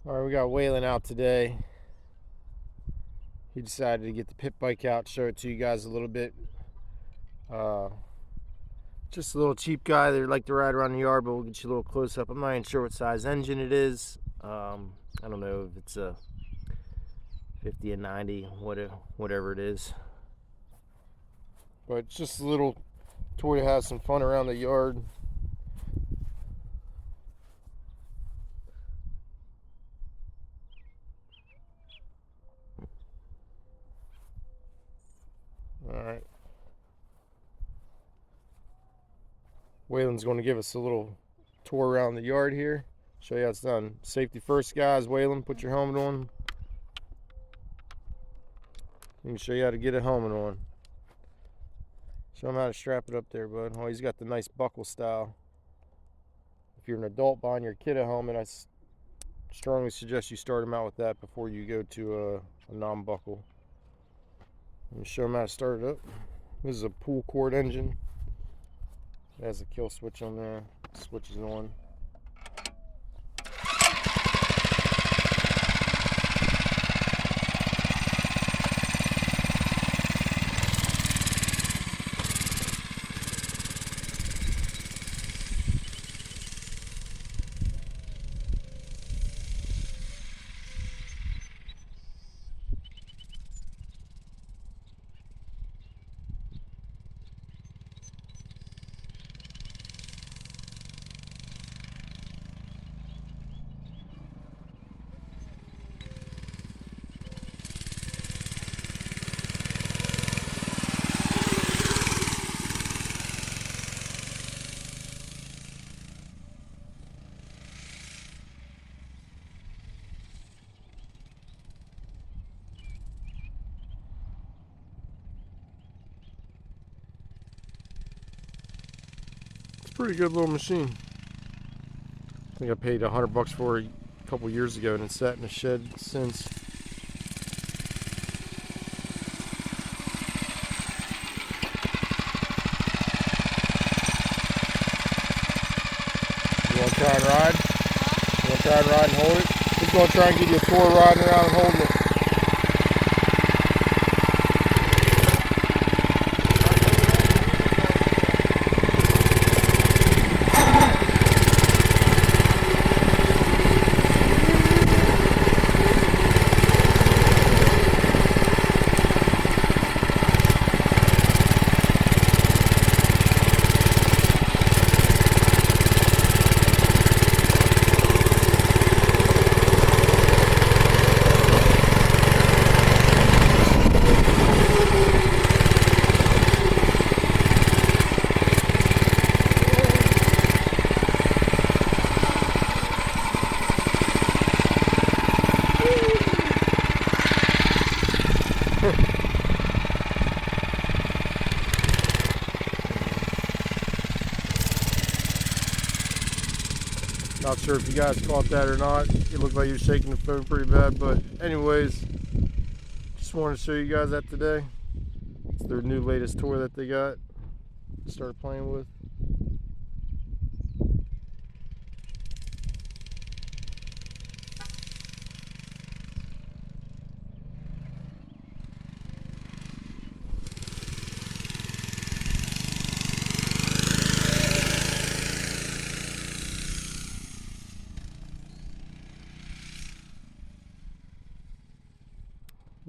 Alright, we got Waylon out today. He decided to get the pit bike out, show it to you guys a little bit. Uh, just a little cheap guy that like to ride around the yard, but we'll get you a little close up. I'm not even sure what size engine it is. I don't know if it's a 50 and 90, whatever it is. But it's just a little toy to have some fun around the yard. Alright. Waylon's going to give us a little tour around the yard here. Show you how it's done. Safety first, guys. Waylon, put your helmet on. He can show you how to get a helmet on. Show him how to strap it up there, bud. Oh, he's got the nice buckle style. If you're an adult buying your kid a helmet, I strongly suggest you start him out with that before you go to a non-buckle. Let me show him how to start it up. This is a pull cord engine. It has a kill switch on there. Switches on. Pretty good little machine. I think I paid $100 for it a couple years ago, and it's sat in the shed since. You want to try and ride? You want to try and ride and hold it? He's going to try and give you a tour riding around and holding it. Not sure if you guys caught that or not. It looked like you were shaking the phone pretty bad, but anyways, just wanted to show you guys that today. It's their new latest toy that they got. Started playing with.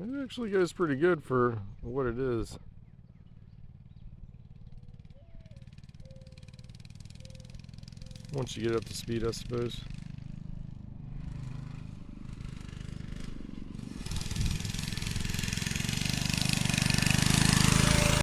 It actually goes pretty good for what it is. Once you get up to speed, I suppose.